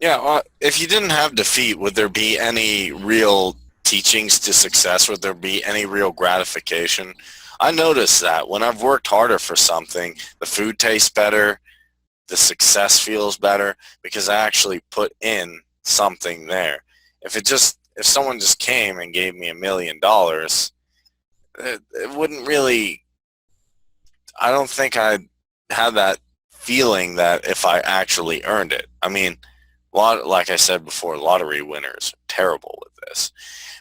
Yeah, well, if you didn't have defeat, would there be any real teachings to success? Would there be any real gratification? I noticed that when I've worked harder for something, the food tastes better, the success feels better because I actually put in something there. If someone just came and gave me $1 million, it wouldn't really, I don't think I'd have that feeling that if I actually earned it. I mean, like I said before, lottery winners are terrible with this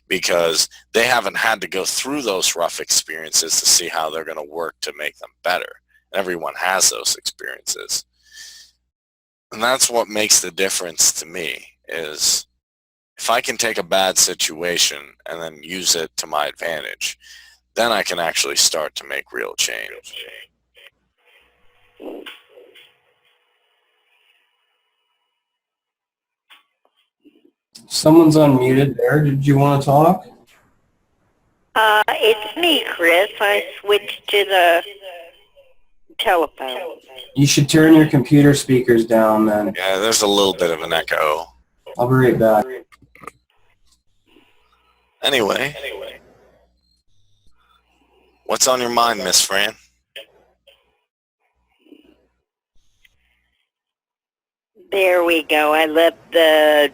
because they haven't had to go through those rough experiences to see how they're going to work to make them better. Everyone has those experiences. And that's what makes the difference to me is if I can take a bad situation and then use it to my advantage, then I can actually start to make real change. Someone's unmuted there. Did you want to talk? It's me, Chris. I switched to the telephone. You should turn your computer speakers down then. Yeah, there's a little bit of an echo. I'll be right back. Anyway, what's on your mind, Miss Fran? There we go. I left the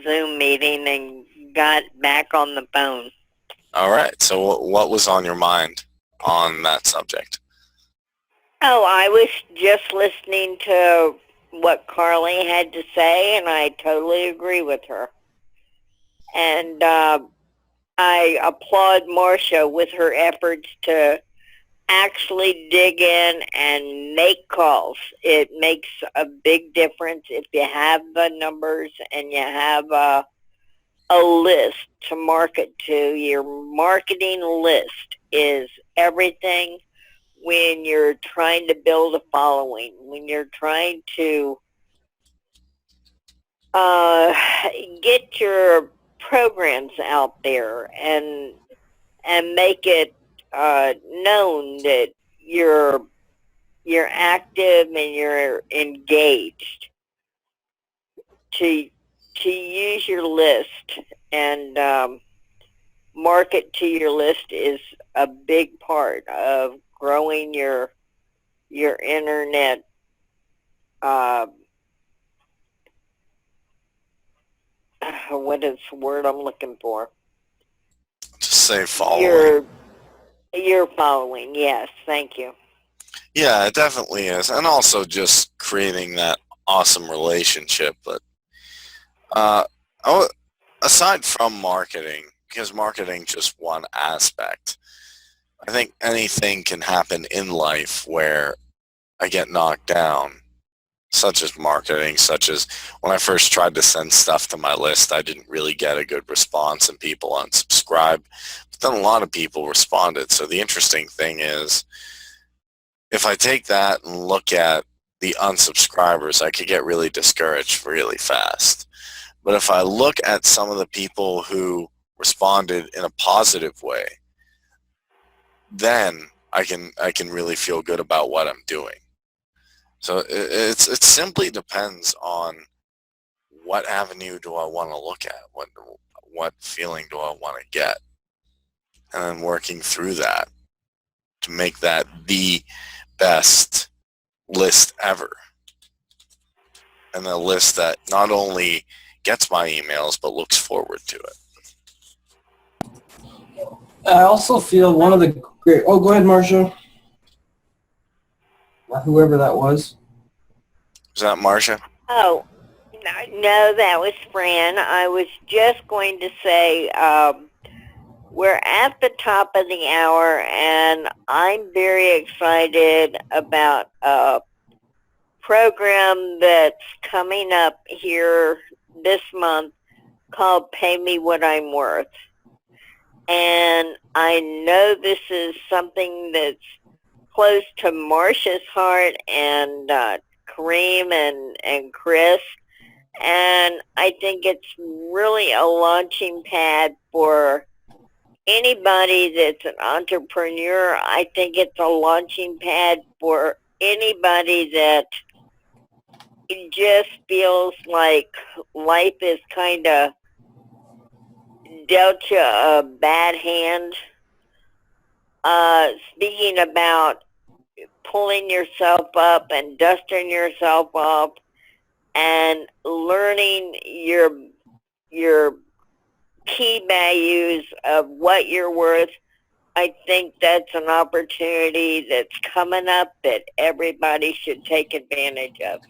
Zoom meeting and got back on the phone. All right, so what was on your mind on that subject? Oh, I was just listening to what Carly had to say, and I totally agree with her. And I applaud Marcia with her efforts to actually dig in and make calls. It makes a big difference if you have the numbers and you have a list to market to. Your marketing list is everything when you're trying to build a following, when you're trying to get your programs out there and make it known that you're active and you're engaged. To use your list and market to your list is a big part of growing your internet. What is the word I'm looking for? Just say following. Your following, yes, thank you. Yeah, it definitely is. And also just creating that awesome relationship. But aside from marketing, because marketing just one aspect, I think anything can happen in life where I get knocked down, such as marketing, such as when I first tried to send stuff to my list, I didn't really get a good response and people unsubscribed. But then a lot of people responded. So the interesting thing is, if I take that and look at the unsubscribers, I could get really discouraged really fast. But if I look at some of the people who responded in a positive way, then I can really feel good about what I'm doing. So it simply depends on what avenue do I want to look at, what feeling do I want to get, and then working through that to make that the best list ever, and a list that not only gets my emails but looks forward to it. I also feel one of the great... Oh, go ahead, Marcia. Whoever that was. Is that Marcia? Oh, no, that was Fran. I was just going to say we're at the top of the hour, and I'm very excited about a program that's coming up here this month called Pay Me What I'm Worth. And I know this is something that's close to Marcia's heart and Kareem and Chris. And I think it's really a launching pad for anybody that's an entrepreneur. I think it's a launching pad for anybody that it just feels like life is kind of dealt you a bad hand. Speaking about pulling yourself up and dusting yourself off and learning your key values of what you're worth, I think that's an opportunity that's coming up that everybody should take advantage of.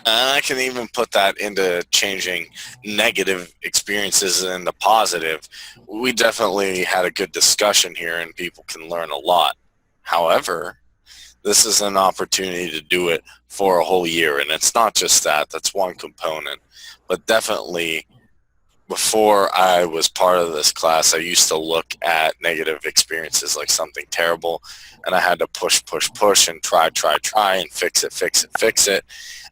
And I can even put that into changing negative experiences into positive. We definitely had a good discussion here and people can learn a lot. However, this is an opportunity to do it for a whole year. And it's not just that, that's one component. But definitely before I was part of this class, I used to look at negative experiences like something terrible, and I had to push, and try, and fix it.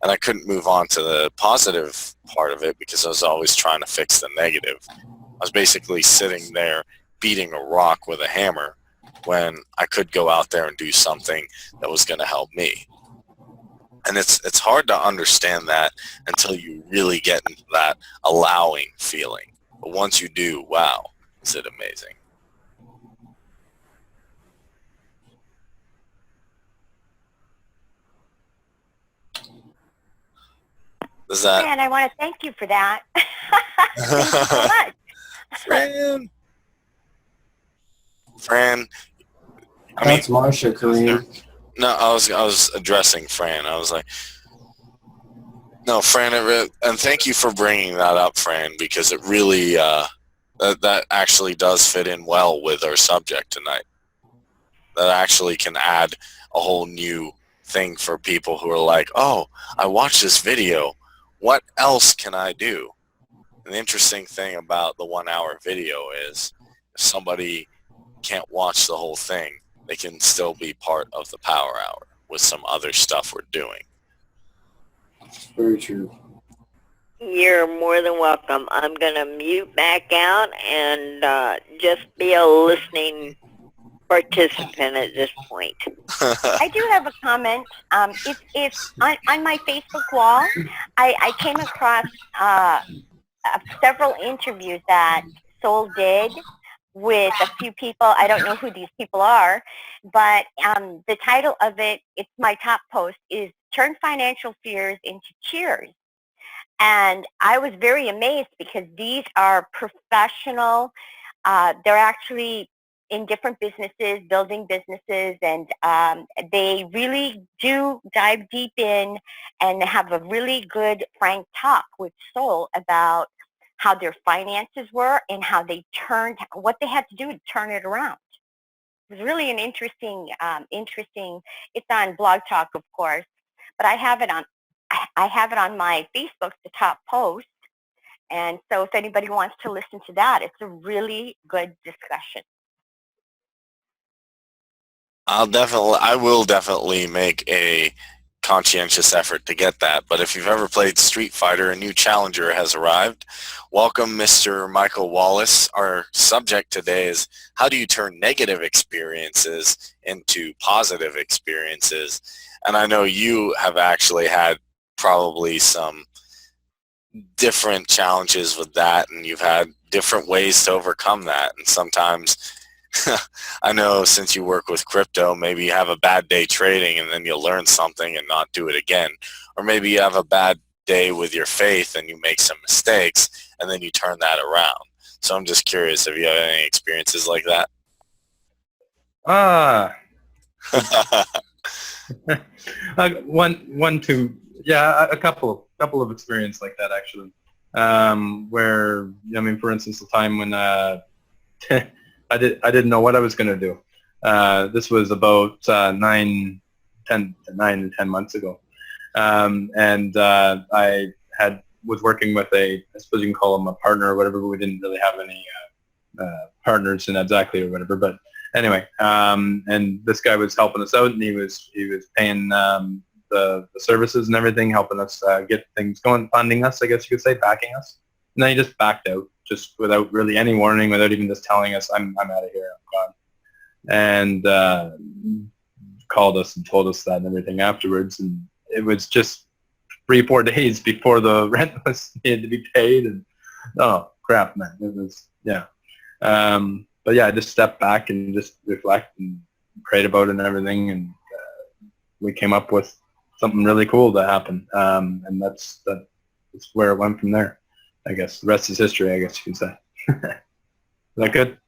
And I couldn't move on to the positive part of it because I was always trying to fix the negative. I was basically sitting there beating a rock with a hammer when I could go out there and do something that was going to help me. And it's hard to understand that until you really get into that allowing feeling. But once you do, wow, is it amazing. Does that? And I want to thank you for that. Thank you so much. Fran. That's Marsha, Kareem. No, I was addressing Fran. I was like, no, Fran, and thank you for bringing that up, Fran, because it really, that actually does fit in well with our subject tonight. That actually can add a whole new thing for people who are like, oh, I watched this video. What else can I do? And the interesting thing about the 1 hour video is if somebody can't watch the whole thing, they can still be part of the power hour with some other stuff we're doing. Very true. You're more than welcome. I'm going to mute back out and just be a listening participant at this point. I do have a comment. If on my Facebook wall, I came across several interviews that Soul did with a few people. I don't know who these people are, but the title of it, it's my top post, is Turn Financial Fears into Cheers. And I was very amazed because these are professional. They're actually in different businesses, building businesses, and they really do dive deep in and have a really good, frank talk with Soul about how their finances were and how they turned, what they had to do to turn it around. It was really an interesting, it's on Blog Talk, of course, but I have it on my Facebook, the top post. And so if anybody wants to listen to that, it's a really good discussion. I will definitely make a conscientious effort to get that. But if you've ever played Street Fighter, a new challenger has arrived. Welcome, Mr. Michael Wallace. Our subject today is how do you turn negative experiences into positive experiences? And I know you have actually had probably some different challenges with that, and you've had different ways to overcome that. And sometimes I know since you work with crypto, maybe you have a bad day trading and then you'll learn something and not do it again. Or maybe you have a bad day with your faith and you make some mistakes and then you turn that around. So I'm just curious, have you had any experiences like that? A couple of experiences like that actually. Where, I mean, for instance, the time when I didn't know what I was going to do. This was about 9 to 10 months ago. I was working with I suppose you can call him a partner or whatever, but we didn't really have any partners in exactly or whatever. But anyway, and this guy was helping us out, and he was paying the services and everything, helping us get things going, funding us, I guess you could say, backing us. And then he just backed out, just without really any warning, without even just telling us, I'm out of here, I'm gone. And called us and told us that and everything afterwards. And it was just 3-4 days before the rent needed to be paid. And oh crap, man, it was but yeah, I just stepped back and just reflect and prayed about it and everything, and we came up with something really cool that happened. And that's where it went from there. I guess the rest is history, I guess you can say. Is that good?